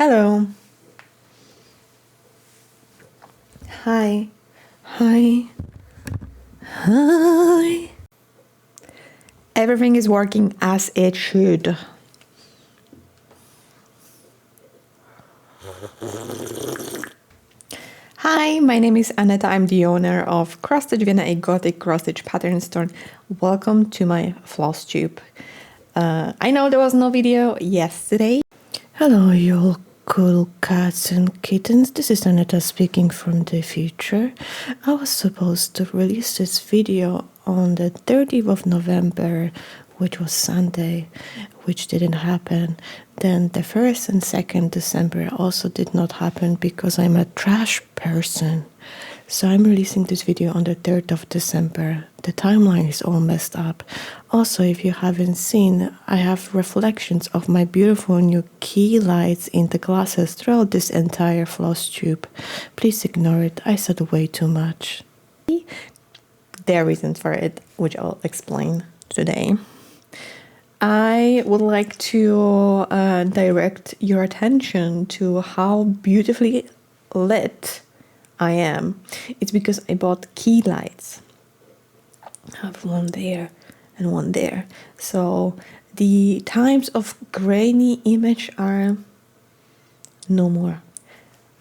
Hello. Hi. Hi. Hi. Everything is working as it should. Hi, my name is Aneta. I'm the owner of Cross-Stitch Vienna, a Gothic cross-stitch pattern store. Welcome to my Flosstube. I know there was no video yesterday. Hello, you all cool cats and kittens. This is Aneta speaking from the future. I was supposed to release this video on the 30th of November, which was Sunday, which didn't happen. Then the 1st and 2nd December also did not happen because I'm a trash person. So I'm releasing this video on the 3rd of December. The timeline is all messed up. Also, if you haven't seen, I have reflections of my beautiful new key lights in the glasses throughout this entire Flosstube. Please ignore it, I said way too much. There are reasons for it, which I'll explain today. I would like to direct your attention to how beautifully lit I am. It's because I bought key lights. I have one there and one there. So the times of grainy image are no more.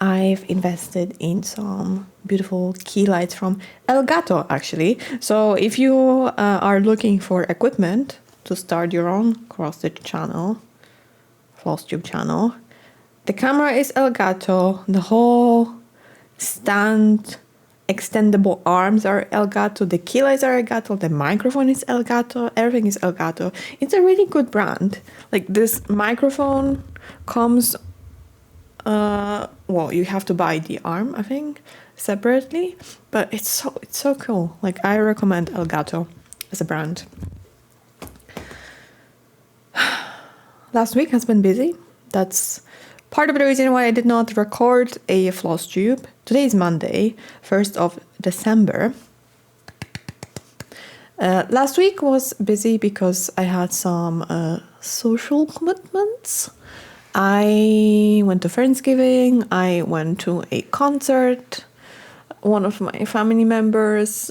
I've invested in some beautiful key lights from Elgato actually. So if you are looking for equipment to start your own cross-stitch channel, Flosstube channel, the camera is Elgato, the whole stand extendable arms are Elgato, the key lights are Elgato, the microphone is Elgato, everything is Elgato. It's a really good brand. Like this microphone comes, well, you have to buy the arm, I think, separately, but it's so cool. Like I recommend Elgato as a brand. Last week has been busy. That's part of the reason why I did not record a Flosstube. Today is Monday, 1st of December. Last week was busy because I had some social commitments. I went to Friendsgiving, I went to a concert. One of my family members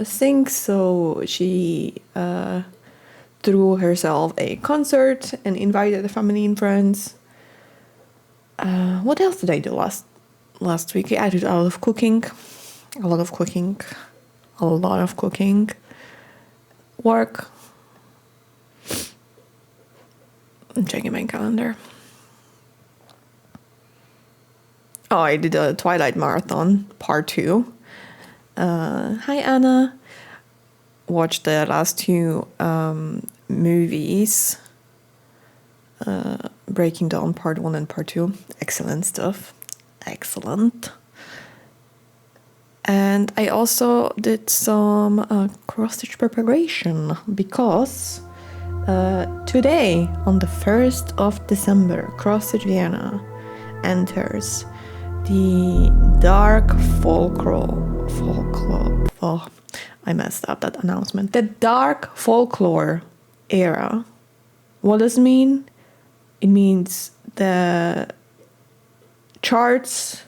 sings, so she threw herself a concert and invited the family and friends. What else did I do last week? I did a lot of cooking, work. I'm checking my calendar. Oh, I did a Twilight Marathon, part 2. Hi, Anna. Watched the last 2 movies. Breaking Dawn part 1 and part 2. Excellent stuff. Excellent. And I also did some cross-stitch preparation because today, on the 1st of December, Cross-Stitch Vienna enters the dark folklore. Oh, I messed up that announcement. The dark folklore era. What does it mean? It means the charts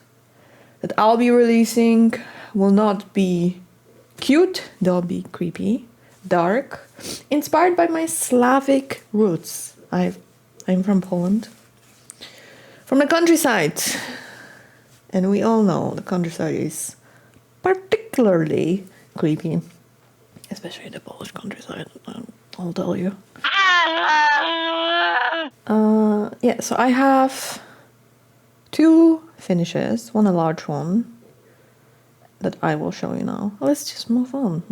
that I'll be releasing will not be cute, they'll be creepy, dark, inspired by my Slavic roots. I'm from Poland, from the countryside, and we all know the countryside is particularly creepy, especially the Polish countryside, I'll tell you. Yeah, so I have 2 finishes, one a large one that I will show you now. Let's just move on.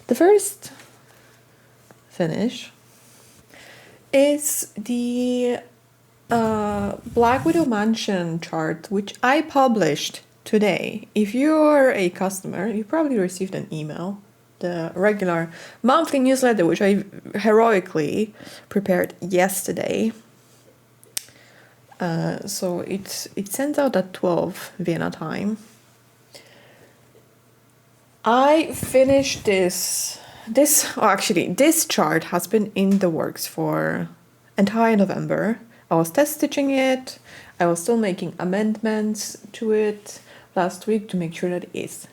The first finish is the Black Widow Mansion chart, which I published today. If you're a customer, you probably received an email, the regular monthly newsletter, which I heroically prepared yesterday. So it sends out at 12 Vienna time. I finished this chart has been in the works for entire November. I was test stitching it. I was still making amendments to it last week to make sure that it's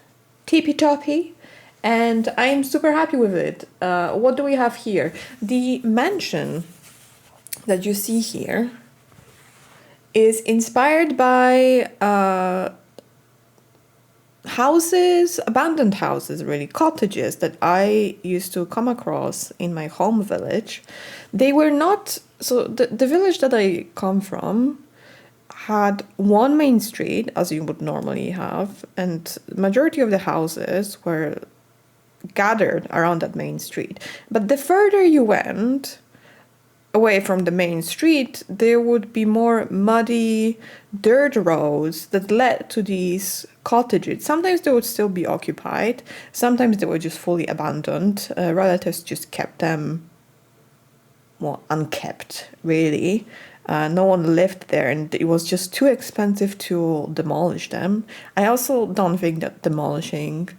tippy-toppy. And I'm super happy with it. What do we have here? The mansion that you see here is inspired by houses, abandoned houses, really, cottages that I used to come across in my home village. They were not, so the village that I come from had one main street, as you would normally have, and the majority of the houses were gathered around that main street. But the further you went away from the main street, there would be more muddy dirt roads that led to these cottages. Sometimes they would still be occupied, sometimes they were just fully abandoned. Relatives just kept them, well, unkept, really. No one lived there, and it was just too expensive to demolish them. I also don't think that demolishing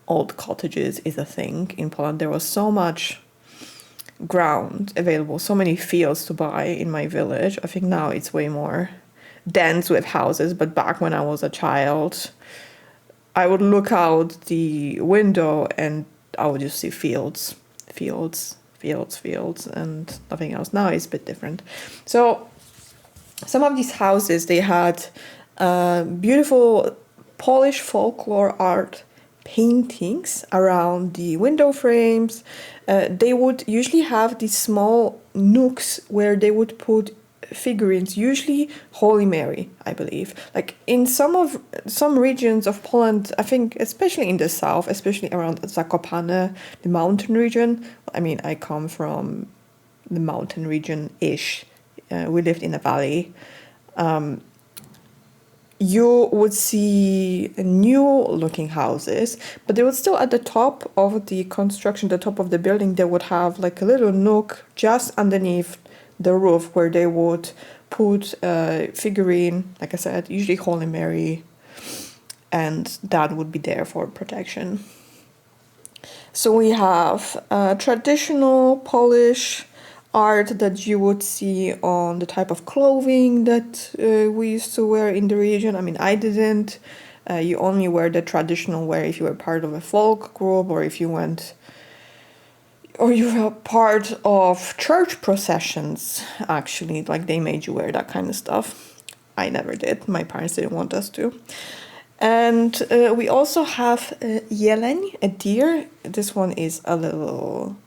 old cottages is a thing in Poland. There was so much ground available, so many fields to buy in my village. I think now it's way more dense with houses, but back when I was a child, I would look out the window and I would just see fields, and nothing else. Now it's a bit different. So some of these houses, they had beautiful Polish folklore art paintings around the window frames. They would usually have these small nooks where they would put figurines, usually Holy Mary, I believe. Like in some regions of Poland, I think especially in the south, especially around Zakopane, the mountain region. I mean, I come from the mountain region-ish. We lived in a valley. You would see new looking houses, but they would still at the top of the construction, the top of the building, they would have like a little nook just underneath the roof where they would put a figurine, like I said, usually Holy Mary, and that would be there for protection. So we have traditional Polish art that you would see on the type of clothing that we used to wear in the region. I mean, I didn't. You only wear the traditional wear if you were part of a folk group, or if you went, or you were part of church processions, actually. Like, they made you wear that kind of stuff. I never did. My parents didn't want us to. And we also have jeleń, a deer. This one is a little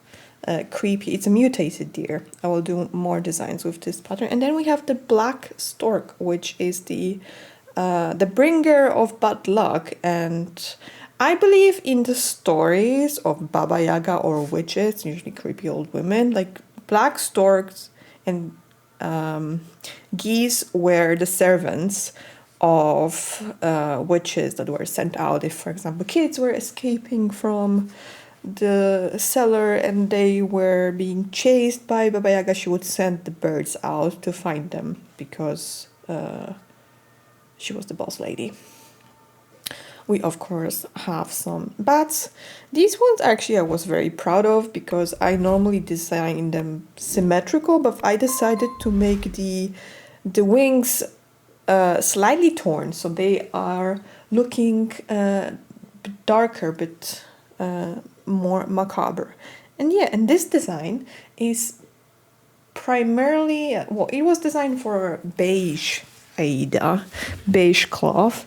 creepy. It's a mutated deer. I will do more designs with this pattern. And then we have the black stork, which is the bringer of bad luck. And I believe in the stories of Baba Yaga or witches, usually creepy old women, like black storks and geese were the servants of witches that were sent out. If, for example, kids were escaping from the cellar and they were being chased by Baba Yaga, she would send the birds out to find them because she was the boss lady. We, of course, have some bats. These ones, actually, I was very proud of because I normally design them symmetrical, but I decided to make the wings slightly torn, so they are looking darker, but more macabre. And yeah, and this design is primarily, well, it was designed for beige Aida, beige cloth,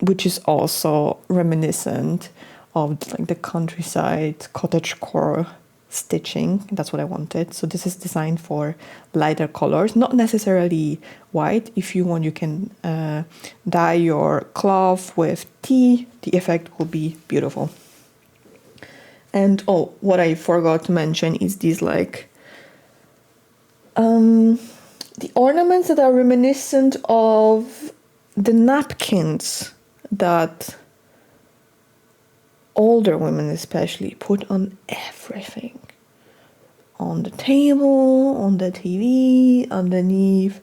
which is also reminiscent of like the countryside cottagecore stitching. That's what I wanted. So this is designed for lighter colors, not necessarily white. If you want, you can dye your cloth with tea. The effect will be beautiful. And oh, what I forgot to mention is these like the ornaments that are reminiscent of the napkins that older women especially put on everything. On the table, on the TV, underneath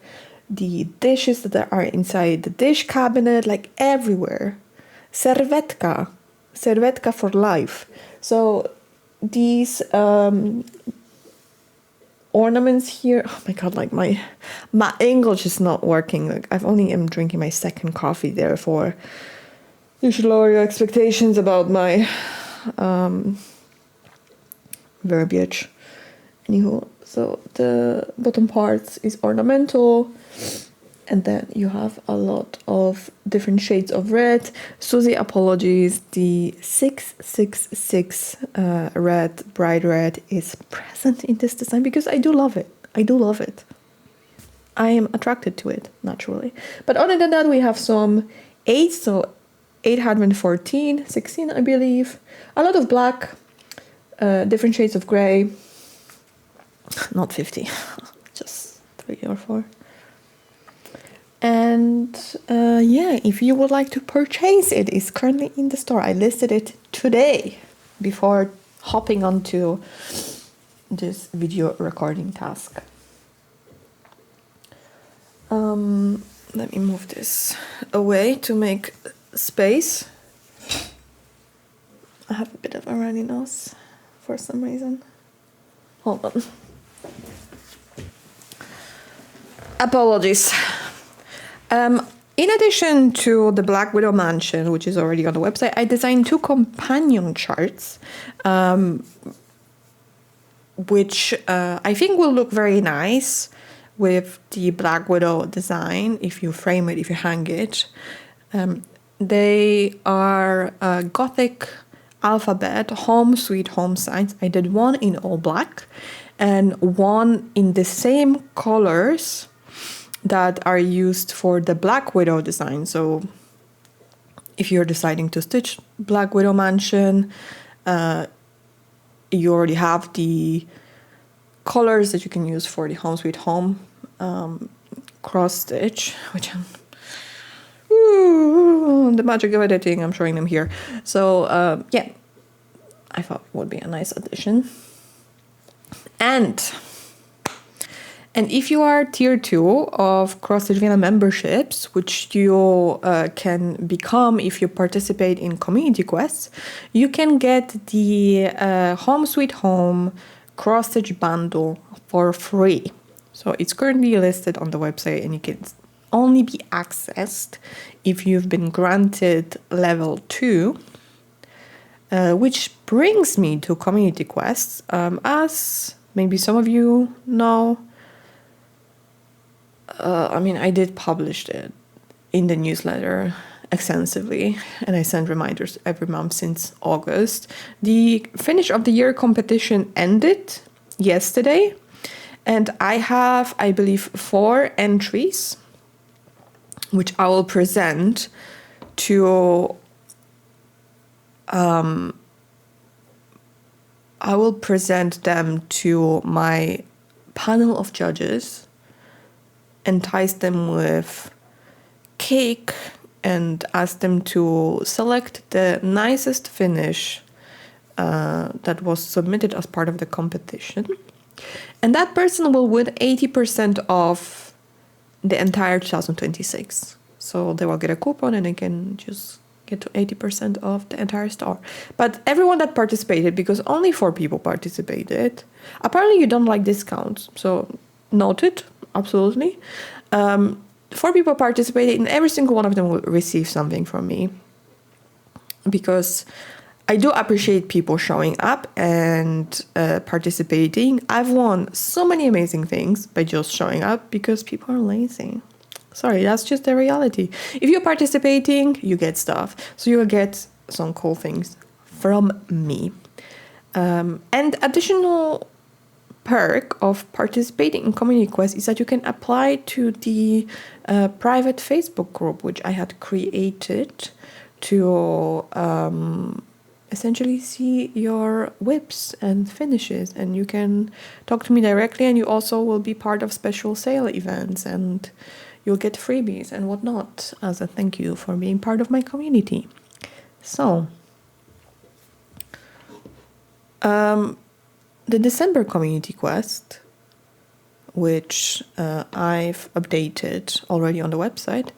the dishes that are inside the dish cabinet, like everywhere. Serwetka for life. So these ornaments here. Oh my god, like my English is not working. Like I've only am drinking my second coffee, therefore you should lower your expectations about my verbiage. Anywho, so the bottom parts is ornamental, and then you have a lot of different shades of red. Susie, apologies, the 666 red, bright red is present in this design because I do love it. I do love it. I am attracted to it, naturally. But other than that, we have some 8, so 814, 16, I believe. A lot of black, different shades of gray. Not 50, just 3 or 4. And yeah, if you would like to purchase it, it's currently in the store. I listed it today before hopping onto this video recording task. Let me move this away to make space. I have a bit of a runny nose for some reason. Hold on. Apologies. In addition to the Black Widow Mansion, which is already on the website, I designed 2 companion charts, which I think will look very nice with the Black Widow design if you frame it, if you hang it. They are Gothic alphabet, home, sweet home signs. I did one in all black and one in the same colors that are used for the Black Widow design. So if you're deciding to stitch Black Widow Mansion, you already have the colors that you can use for the home sweet home cross stitch, which I'm the magic of editing, I'm showing them here. So yeah, I thought it would be a nice addition. And if you are tier 2 of Cross Stitch Vienna memberships, which you can become if you participate in community quests, you can get the Home Sweet Home Cross Stitch bundle for free. So it's currently listed on the website and it can only be accessed if you've been granted level 2, which brings me to community quests. As maybe some of you know, I mean, I did publish it in the newsletter extensively, and I sent reminders every month since August. The finish of the year competition ended yesterday, and I have, I believe, 4 entries, which I will present to I will present them to my panel of judges, entice them with cake, and ask them to select the nicest finish that was submitted as part of the competition. And that person will win 80% of the entire 2026. So they will get a coupon and they can just get to 80% of the entire store. But everyone that participated, because only 4 people participated, apparently you don't like discounts. So noted, absolutely. 4 people participated and every single one of them will receive something from me. Because I do appreciate people showing up and participating. I've won so many amazing things by just showing up because people are lazy. Sorry, that's just the reality. If you're participating, you get stuff. So you will get some cool things from me. And additional perk of participating in community quests is that you can apply to the private Facebook group, which I had created to essentially see your whips and finishes, and you can talk to me directly, and you also will be part of special sale events, and you'll get freebies and whatnot as a thank you for being part of my community. So the December community quest, which I've updated already on the website,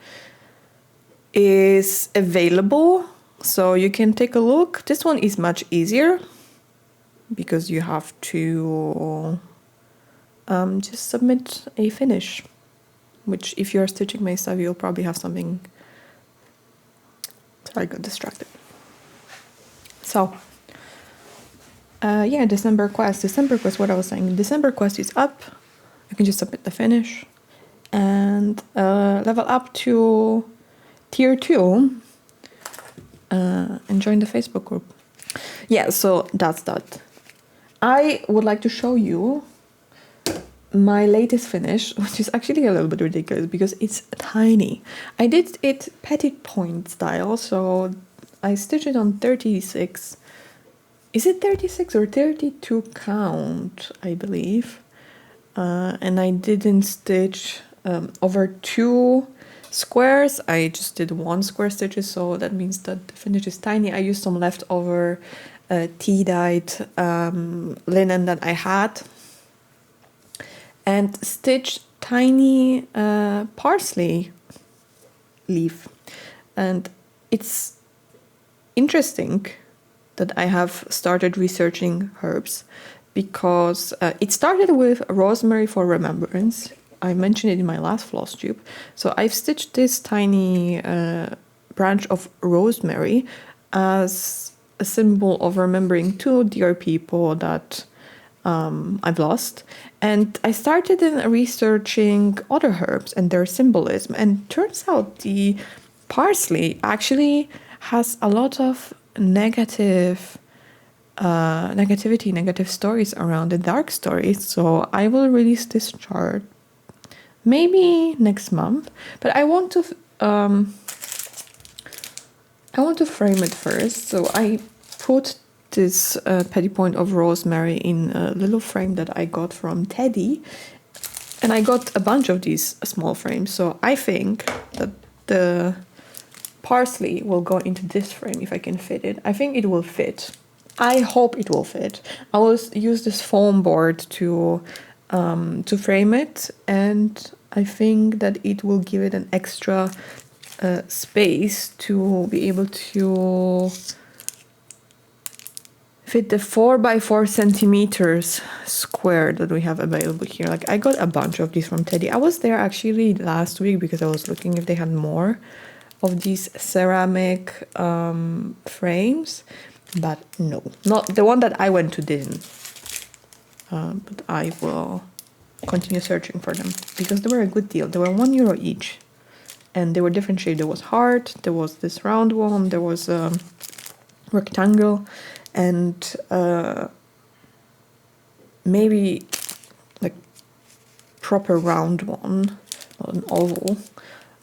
is available. So you can take a look. This one is much easier because you have to just submit a finish, which if you're stitching my stuff, you'll probably have something. Sorry, I got distracted. So, yeah, December quest, what I was saying, December quest is up. You can just submit the finish and level up to tier 2 and join the Facebook group. Yeah, so that's that. I would like to show you my latest finish, which is actually a little bit ridiculous because it's tiny. I did it petit point style, so I stitched it on 36. Is it 36 or 32 count, I believe. And I didn't stitch over 2 squares. I just did 1 square stitches, so that means that the finish is tiny. I used some leftover tea-dyed linen that I had and stitched tiny parsley leaf. And it's interesting that I have started researching herbs because it started with rosemary for remembrance. I mentioned it in my last Flosstube. So I've stitched this tiny branch of rosemary as a symbol of remembering 2 dear people that I've lost. And I started in researching other herbs and their symbolism. And turns out the parsley actually has a lot of negative stories around the dark stories. So I will release this chart maybe next month, but I want to frame it first. So I put this petit point of rosemary in a little frame that I got from Teddy, and I got a bunch of these small frames. So I think that the parsley will go into this frame if I can fit it. I think it will fit. I hope it will fit. I will use this foam board to frame it, and I think that it will give it an extra space to be able to fit the 4 by 4 centimeters square that we have available here. Like, I got a bunch of these from Teddy. I was there actually last week because I was looking if they had more of these ceramic frames, but no, not the one that I went to didn't. But I will continue searching for them because they were a good deal. They were €1 each, and they were different shapes. There was heart, there was this round one, there was a rectangle, and maybe like proper round one, not an oval.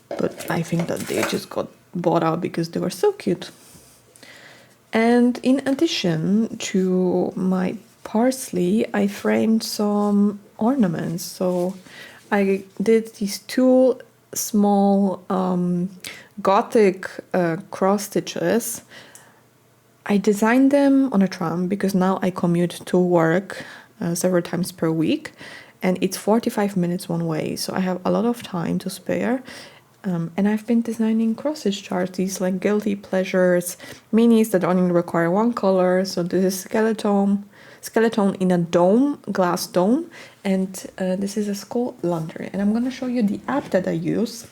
But I think that they just got bought out because they were so cute. And in addition to my parsley, I framed some ornaments. So I did these 2 small Gothic cross stitches. I designed them on a tram because now I commute to work several times per week, and it's 45 minutes one way, so I have a lot of time to spare. And I've been designing cross-stitch charts, these like guilty pleasures minis that only require 1 color. So this is skeleton in a dome, glass dome, and this is a skull lantern. And I'm going to show you the app that I use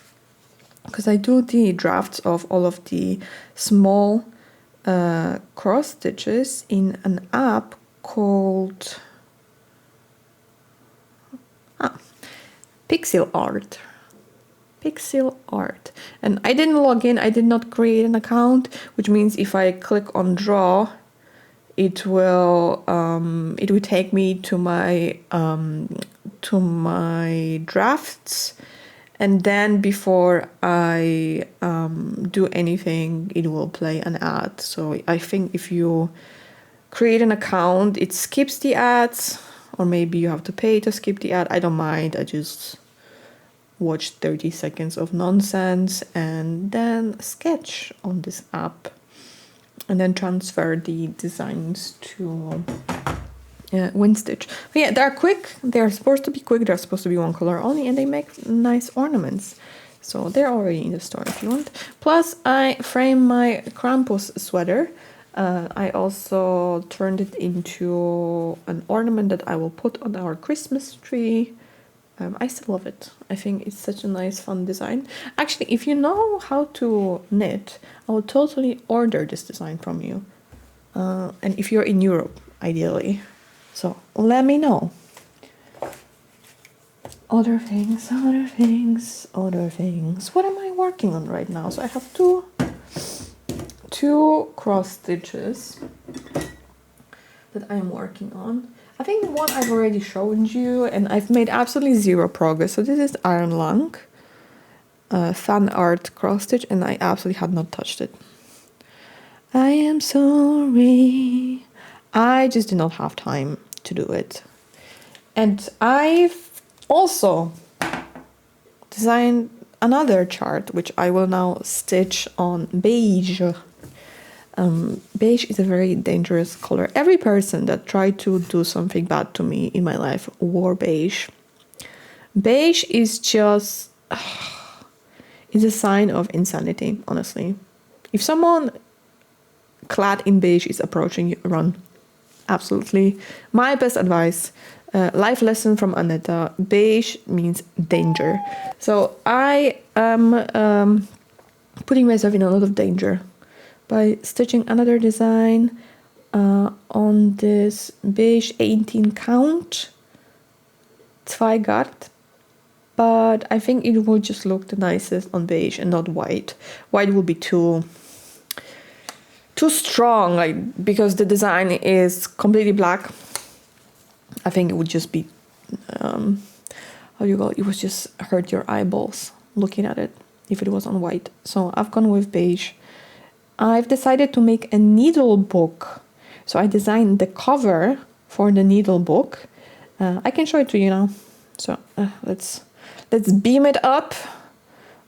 because I do the drafts of all of the small cross stitches in an app called Pixel Art. And I didn't log in, I did not create an account, which means if I click on draw, it will take me to my drafts, and then before I do anything, it will play an ad. So I think if you create an account, it skips the ads, or maybe you have to pay to skip the ad. I don't mind, I just watch 30 seconds of nonsense and then sketch on this app and then transfer the designs to WinStitch. But yeah, they're quick. They're supposed to be quick. They're supposed to be 1 color only, and they make nice ornaments. So they're already in the store if you want. Plus, I frame my Krampus sweater I also turned it into an ornament that I will put on our Christmas tree. I still love it. I think it's such a nice, fun design. Actually, if you know how to knit, I will totally order this design from you. And if you're in Europe, ideally. So let me know. Other things, other things, other things. What am I working on right now? So I have two cross stitches that I'm working on. I think one I've already shown you and I've made absolutely zero progress. So this is Iron Lung fan art cross stitch and I absolutely had not touched it. I am sorry. I just did not have time to do it. And I've also designed another chart, which I will now stitch on beige. Beige is a very dangerous color. Every person that tried to do something bad to me in my life wore beige. Beige is just... it's a sign of insanity, honestly. If someone clad in beige is approaching you, run. Absolutely. My best advice, life lesson from Aneta, beige means danger. So I am putting myself in a lot of danger by stitching another design on this beige 18 count Zweigart, but I think it will just look the nicest on beige and not white. White will be too strong, like, because the design is completely black. I think it would just be how do you go? It would just hurt your eyeballs looking at it if it was on white. So I've gone with beige. I've decided to make a Needlebook. So I designed the cover for the Needlebook. I can show it to you now. So let's beam it up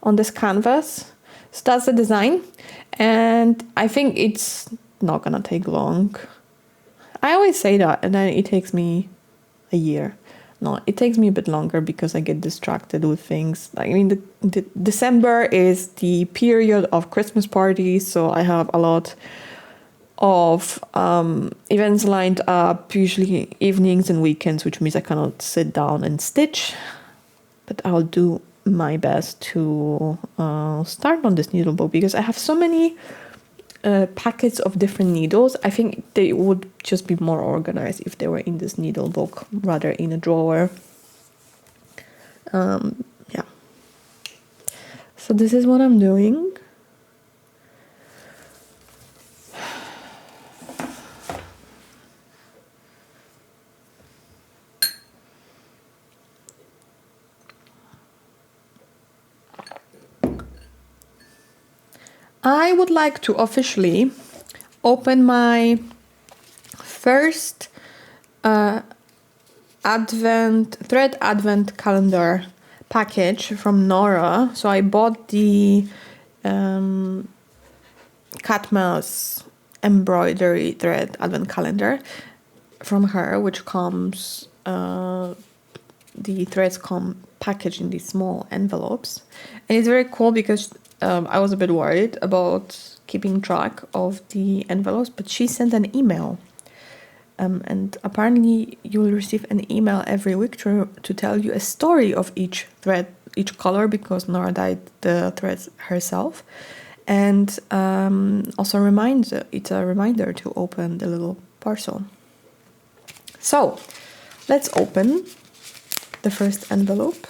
on this canvas. So that's the design. And I think it's not gonna take long. I always say that and then it takes me a year. No, it takes me a bit longer because I get distracted with things. I mean, the December is the period of Christmas parties, so I have a lot of events lined up, usually evenings and weekends, which means I cannot sit down and stitch. But I'll do my best to start on this Needlebook because I have so many packets of different needles. I think they would just be more organized if they were in this Needlebook rather in a drawer. Yeah. So this is what I'm doing. I would like to officially open my first thread advent calendar package from Nora. So I bought the cat mouse embroidery thread advent calendar from her, which comes, the threads come packaged in these small envelopes. And it's very cool because I was a bit worried about keeping track of the envelopes, but she sent an email. And apparently you will receive an email every week to tell you a story of each thread, each color, because Nora dyed the threads herself. And also it's a reminder to open the little parcel. So let's open the first envelope.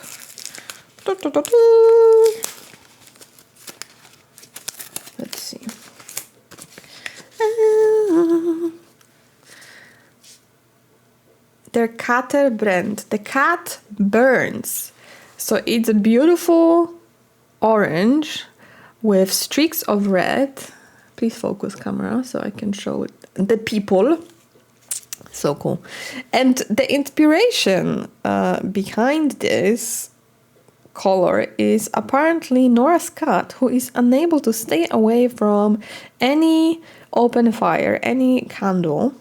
Let's see. Der Kater brennt. The cat burns. So it's a beautiful orange with streaks of red. Please focus camera so I can show it. The people. So cool. And the inspiration behind this color is apparently Nora's cat, who is unable to stay away from any open fire, any candle.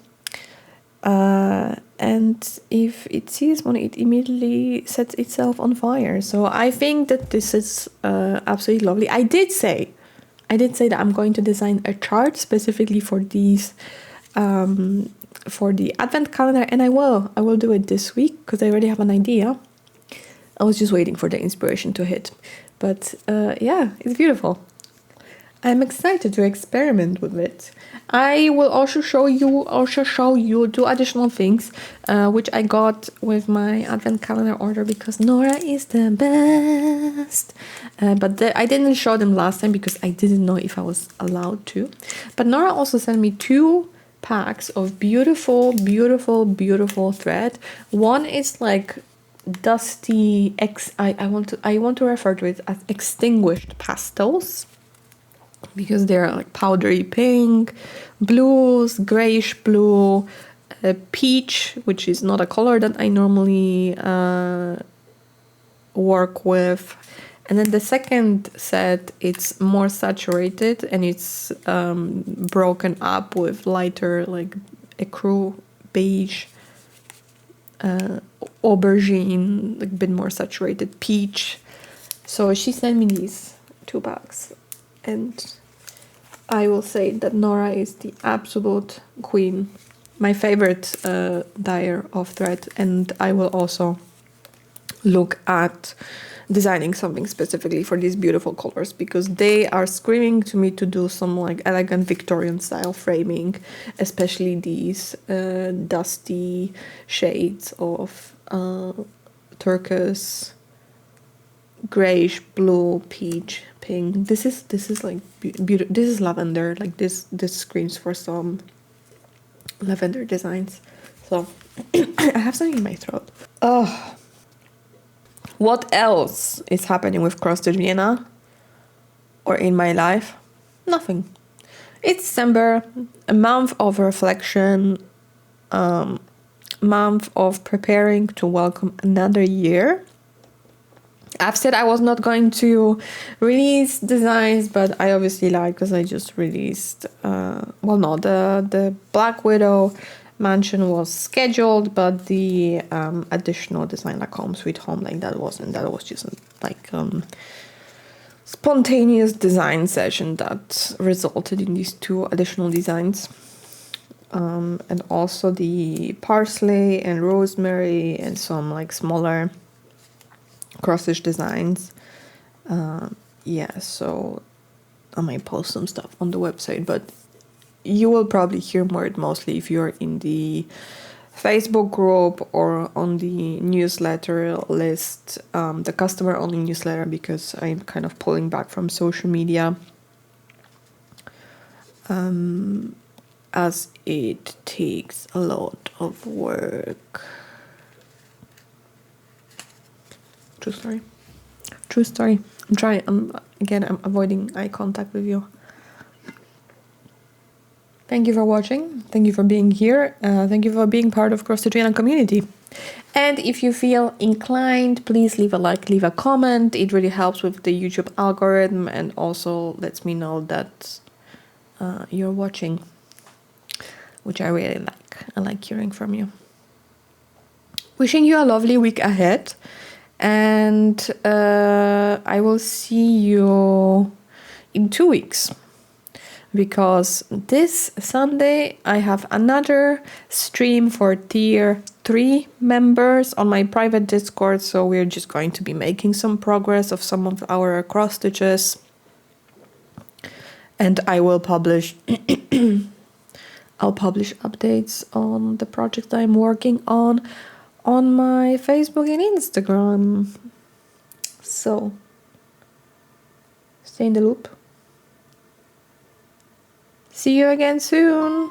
And if it sees one, it immediately sets itself on fire. So I think that this is absolutely lovely. I did say I did say that I'm going to design a chart specifically for these, for the advent calendar, and I will do it this week because I already have an idea. I was just waiting for the inspiration to hit, but yeah, it's beautiful. I'm excited to experiment with it. I will also show you two additional things which I got with my advent calendar order because Nora is the best. I didn't show them last time because I didn't know if I was allowed to. But Nora also sent me 2 packs of beautiful, beautiful, beautiful thread. One is like dusty I want to refer to it as extinguished pastels, because they're like powdery pink, blues, grayish blue, peach, which is not a color that I normally work with. And then the second set, it's more saturated and it's broken up with lighter, like ecru beige, aubergine, like a bit more saturated peach. So she sent me these 2 packs. And I will say that Nora is the absolute queen, my favorite dyer of thread, and I will also look at designing something specifically for these beautiful colors because they are screaming to me to do some like elegant Victorian style framing, especially these dusty shades of turquoise, grayish blue, peach, pink. This is like beautiful. This is lavender. Like this screams for some lavender designs. So I have something in my throat. Oh, what else is happening with Cross Stitch Vienna or in my life? Nothing. It's December, a month of reflection, month of preparing to welcome another year. I've said I was not going to release designs, but I obviously lied because I just released, the Black Widow Mansion was scheduled, but the additional design that comes with home, like that was just like spontaneous design session that resulted in these 2 additional designs. And also the parsley and rosemary and some like smaller cross-stitch designs. Yeah, so I might post some stuff on the website, but you will probably hear more mostly if you're in the Facebook group or on the newsletter list, the customer only newsletter, because I'm kind of pulling back from social media as it takes a lot of work. True story. I'm avoiding eye contact with you. Thank you for watching. Thank you for being here. Thank you for being part of Cross Stitch Vienna community. And if you feel inclined, please leave a like, leave a comment. It really helps with the YouTube algorithm and also lets me know that you're watching, which I really like. I like hearing from you. Wishing you a lovely week ahead. And I will see you in 2 weeks, because this Sunday I have another stream for tier 3 members on my private Discord. So we're just going to be making some progress of some of our cross stitches, and I will publish I'll publish updates on the project I'm working on my Facebook and Instagram. So stay in the loop. See you again soon.